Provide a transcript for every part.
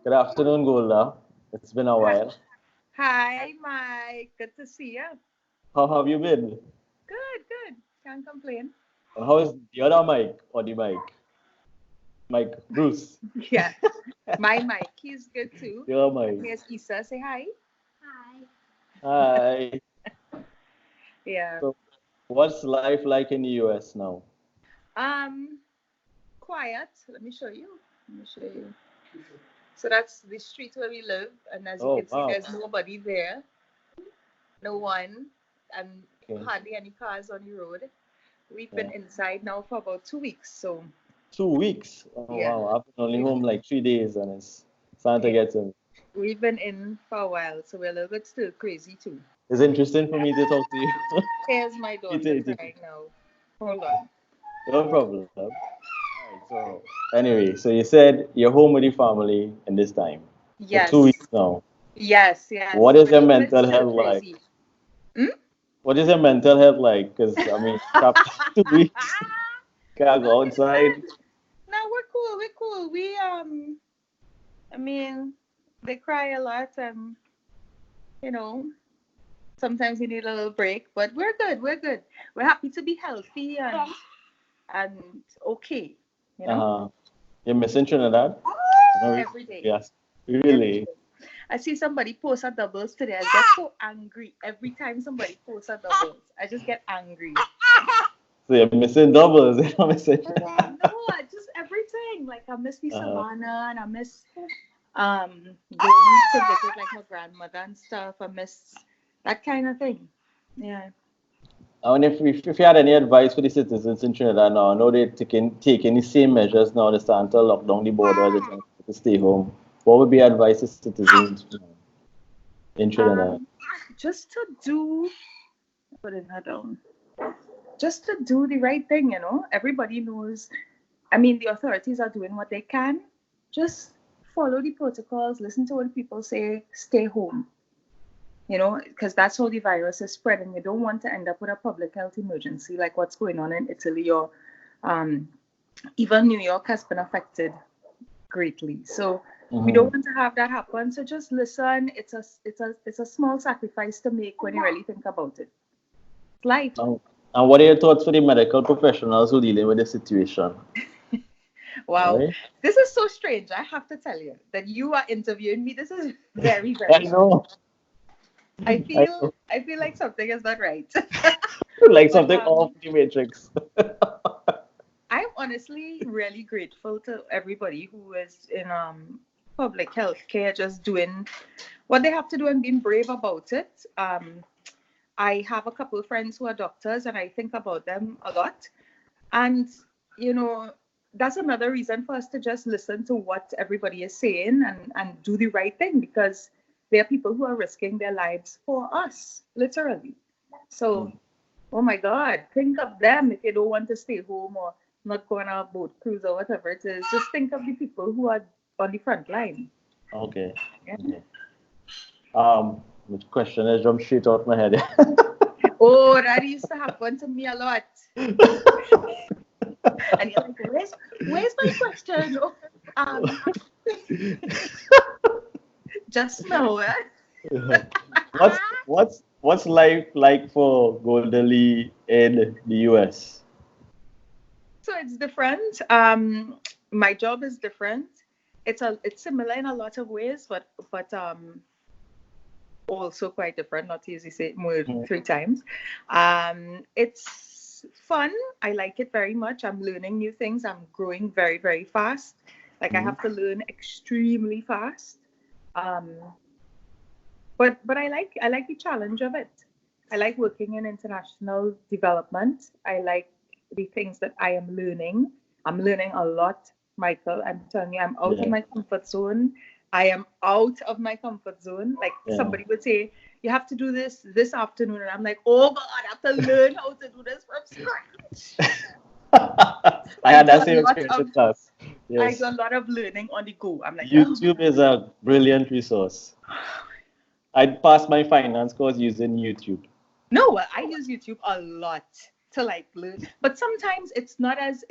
Good afternoon, Golda. It's been a Hi, while. hi, Mike. Good to see you. How have you been? Good, good. Can't complain. And how is the other Mike or the Mike? Mike Bruce. Yeah, my Mike, he's good too. The other And Mike. here's Issa. Say hi. Hi. Yeah. So, what's life like in the US now? Um, quiet. Let me show you. Let me show you. So that's the street where we live, and as you Oh, can see, wow. there's nobody there. No one, and Okay. hardly any cars on the road. We've been Yeah. inside now for about 2 weeks. So 2 weeks. Oh, yeah, wow. I've been only we've home like 3 days and it's starting to yeah, get to me. we've been in for a while. So we're a little bit still crazy too. It's interesting for me to talk to you. Here's my It daughter is. crying now. Hold on. No problem. Alright, so, anyway, so you said you're home with your family in this time for two Yes, weeks now. yes, yes. What So is we're a your little bit mental still health like? crazy. Hmm? What is your mental health like? Because I mean, after 2 weeks, can't No, go it's outside. good. No, we're cool. We're cool. I mean, they cry a lot, and you know, sometimes we need a little break. But we're good. We're good. We're happy to be healthy and okay. You know, Uh, you're missing Trinidad? No, really? every day, Yes, every really. day. I see somebody post a doubles today. I get so angry every time somebody posts a doubles. I just get angry. So you're missing doubles. You're not missing. No, I just everything. Like I miss the Uh, savannah and I miss going to visit like my grandmother and stuff. I miss that kind of thing. Yeah. and if you had any advice for the citizens in Trinidad now, I know they're taking the same measures now. They're starting to lock down the borders. They're trying to stay home. What would be advice to citizens in Trinidad? Um, just to do putting her down. Just to do the right thing, you know. Everybody knows. I mean, the authorities are doing what they can. Just follow the protocols. Listen to what people say. Stay home. You know, because that's how the virus is spreading. You don't want to end up with a public health emergency like what's going on in Italy or um, even New York has been affected greatly. So we Mm-hmm. don't want to have that happen. So just listen. It's a small sacrifice to make when you really think about it. It's life. And what are your thoughts for the medical professionals who dealing with the situation? Wow, Right? this is so strange. I have to tell you that you are interviewing me. This is very, I very strange. know. I I feel know. I feel like something is not right. Like But something off the matrix. I'm honestly really grateful to everybody who is in public health care, just doing what they have to do and being brave about it. I have a couple of friends who are doctors, and I think about them a lot. And you know, that's another reason for us to just listen to what everybody is saying and do the right thing because there are people who are risking their lives for us, literally. So oh my God, think of them if you don't want to stay home or not go on a boat cruise or whatever it is. Just think of the people who are on the front line. Okay. Yeah. Okay. Which question has jumped straight out my head. Oh, that used to happen to me a lot. And you're like, where's my question? Oh, um, just now. Eh? What's life like for Golda Lee in the US? So it's different. My job is different. It's similar in a lot of ways, but also quite different, not to easily say more Mm, 3 times. It's fun. I like it very much. I'm learning new things. I'm growing very, very fast. Like I mm, have to learn extremely fast. Um, but I like the challenge of it. I like working in international development. I like the things that I am learning. I'm learning a lot, Michael. I'm telling you, I'm out of yeah, my comfort zone. I am out of my comfort zone. Like yeah. somebody would say, you have to do this afternoon, and I'm like, oh God, I have to learn how to do this from scratch. I I had do that a same lot experience of in class. I do Yes. a lot of learning on the go. I'm like, oh YouTube is a brilliant resource. I passed my finance course using YouTube. no, I use YouTube a lot to like learn, but sometimes it's not as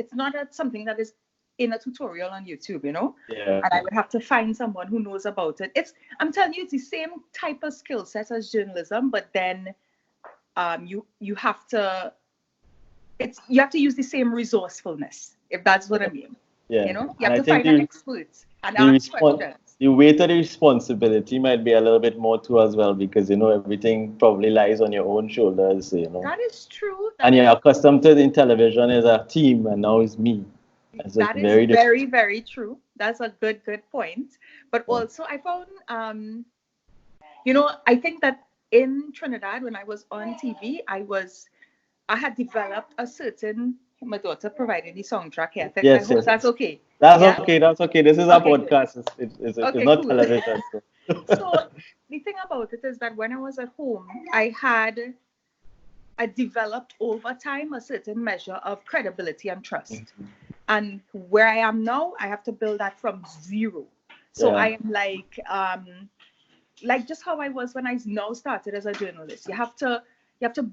something that is in a tutorial on YouTube, you know? Yeah. And I would have to find someone who knows about it. I'm telling you, it's the same type of skill set as journalism, but then you have to use the same resourcefulness, if that's what I mean. Yeah. You know, you And have I to think find an expert and ask questions. The weight of the responsibility might be a little bit more too as well, because, you know, everything probably lies on your own shoulders, you know. That is true. And you're accustomed to in television as a team, and now it's me. That is very, very true. That's a good point. But also I found, you know, I think that in Trinidad, when I was on TV, I had developed a certain, my daughter provided the soundtrack here. I hope that's okay. That's okay. This is a podcast. It's not cool. television. So the thing about it is that when I was at home, I developed over time a certain measure of credibility and trust. Mm-hmm. And where I am now, I have to build that from zero. So I am like just how I was when I now started as a journalist. You have to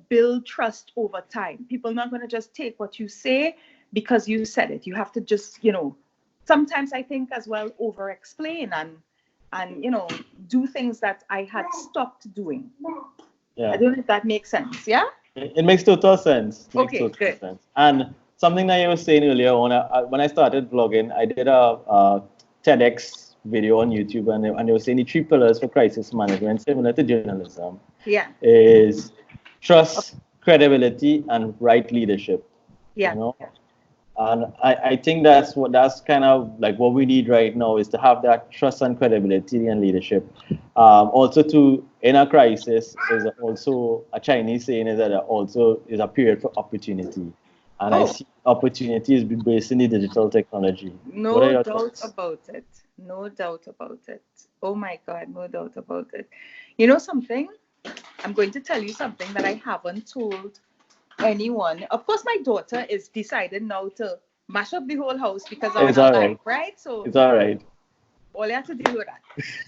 build trust over time. People are not going to just take what you say because you said it. You have to just, you know, sometimes I think as well over-explain and you know, do things that I had stopped doing. Yeah. I don't know if that makes sense. Yeah? It makes total sense. Good. Sense. And something that you were saying earlier on, when I started vlogging, I did a TEDx video on YouTube, and they were saying the 3 pillars for crisis management, similar to journalism. Yeah. Is trust, credibility, and right leadership. Yeah. You know? And I think that's kind of like what we need right now, is to have that trust and credibility and leadership. Also, in a crisis, is also a Chinese saying is that also is a period for opportunity. And I see opportunities based in the digital technology. No doubt about it. No doubt about it. Oh my God, no doubt about it. You know something? I'm going to tell you something that I haven't told anyone. Of course, my daughter is decided now to mash up the whole house because of her life, right? So it's all right. All you have to deal with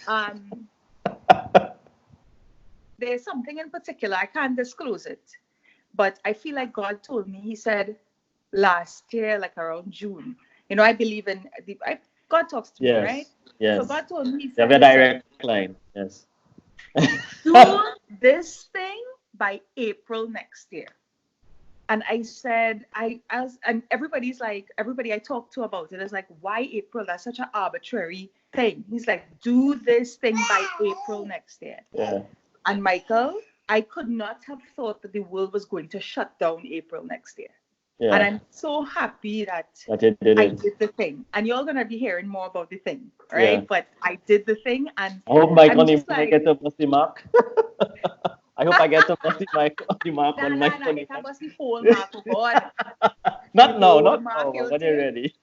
that. There's something in particular, I can't disclose it, but I feel like God told me. He said last year, like around June. You know, I believe in God talks to me, right? Yes. So God told me. He said, you have a direct line. Yes. Do this thing by April next year. And I said, and everybody I talked to about it is like, why April? That's such an arbitrary thing. He's like, do this thing by April next year. Yeah. And Michael, I could not have thought that the world was going to shut down April next year. Yeah. And I'm so happy that I did the thing. And you're going to be hearing more about the thing, right? Yeah. But I did the thing. And I hope Mike only get a musty mark. I hope I get the musty mark on Mike. That was the whole mark of God. Not now, when you're ready.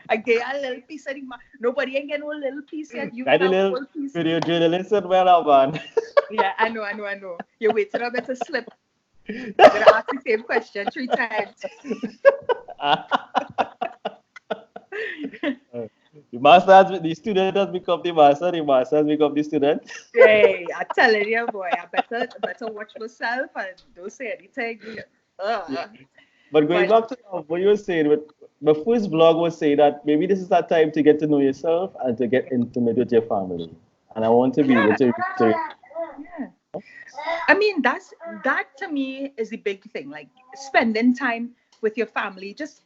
I get a little piece of the mark. Nobody ain't getting a little piece yet. You got a little piece. Video journalist as well, man. Yeah, I know. You're waiting a bit to slip. I'm going to ask the same question 3 times. The student has become the master has become the student. Hey, I'm telling you, boy, I better watch myself and don't say anything. Yeah. But going back to what you were saying, my first vlog was saying that maybe this is that time to get to know yourself and to get intimate with your family. And I want to be able to. Yeah. I mean, that to me is the big thing. Like spending time with your family, just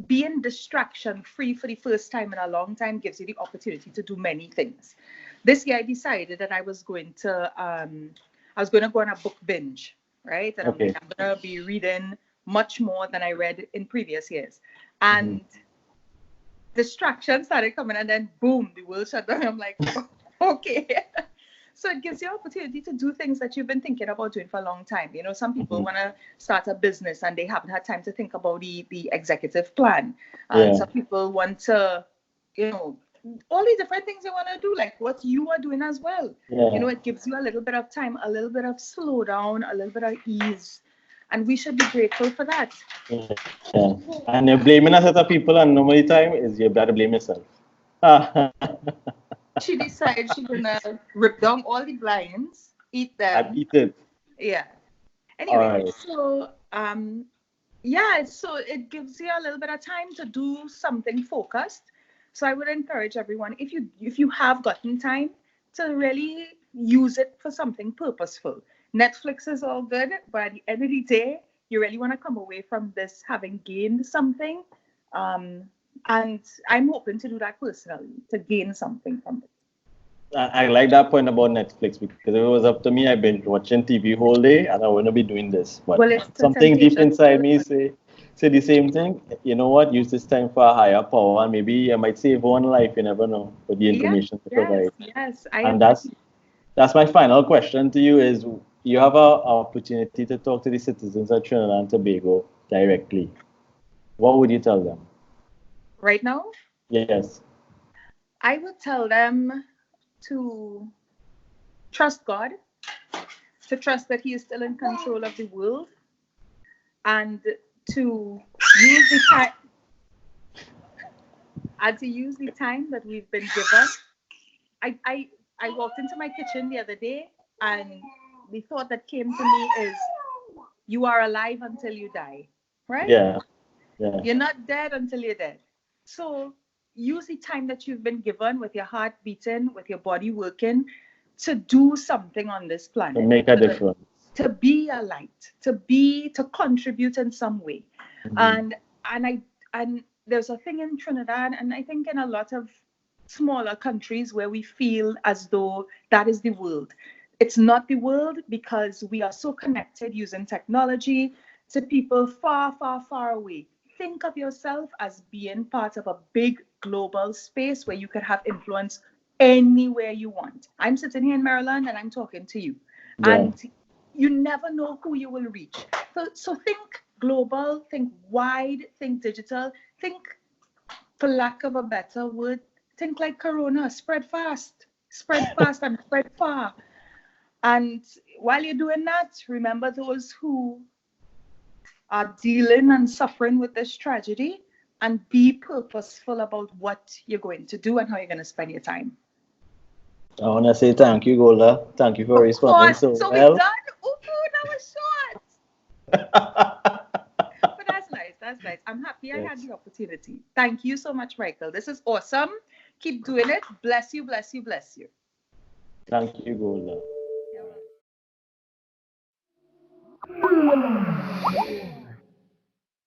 being distraction free for the first time in a long time gives you the opportunity to do many things. This year I decided that I was going to go on a book binge, right? And I'm going to be reading much more than I read in previous years. And distractions started coming, and then boom, the world shut down. I'm like, okay. So it gives you an opportunity to do things that you've been thinking about doing for a long time. You know, some people want to start a business and they haven't had time to think about the executive plan. Some people want to, you know, all the different things they want to do, like what you are doing as well. Yeah. You know, it gives you a little bit of time, a little bit of slow down, a little bit of ease. And we should be grateful for that. Yeah. And you're blaming us other people, and normally time is you better blame yourself. She decided she's gonna rip down all the blinds, eat them. And eat it. Yeah. Anyway, so Yeah, so it gives you a little bit of time to do something focused. So I would encourage everyone, if you have gotten time, to really use it for something purposeful. Netflix is all good, but at the end of the day, you really want to come away from this having gained something. Um, and I'm hoping to do that personally, to gain something from it. I like that point about Netflix, because if it was up to me, I've been watching TV whole day and I wouldn't be doing this. But Well, it's a something deep temptation. inside me say the same thing. You know what? Use this time for a higher power, and maybe I might save one life. You never know with the Yes, information to yes, provide. yes, I And agree. that's my final question to you: is you have an opportunity to talk to the citizens of Trinidad and Tobago directly. What would you tell them? Right now, Yes. I would tell them to trust God, to trust that He is still in control of the world, and to use the time that we've been given. I walked into my kitchen the other day, and the thought that came to me is, you are alive until you die, right? Yeah. Yeah. You're not dead until you're dead. So use the time that you've been given, with your heart beating, with your body working, to do something on this planet. To make a difference. To be a light, to contribute in some way. Mm-hmm. And there's a thing in Trinidad, and I think in a lot of smaller countries, where we feel as though that is the world. It's not the world, because we are so connected using technology to people far, far, far away. Think of yourself as being part of a big global space where you could have influence anywhere you want. I'm sitting here in Maryland and I'm talking to you. Yeah. And you never know who you will reach. So think global, think wide, think digital, think, for lack of a better word, think like Corona, spread fast and spread far. And while you're doing that, remember those who are dealing and suffering with this tragedy, and be purposeful about what you're going to do and how you're going to spend your time. I want to say thank you, Golda. Thank you for Of responding course. so So we're well. done. Ooh, that was short. But that's nice. That's nice. I'm happy I had the opportunity. Thank you so much, Michael. This is awesome. Keep doing it. Bless you, bless you, bless you. Thank you, Golda. You're welcome.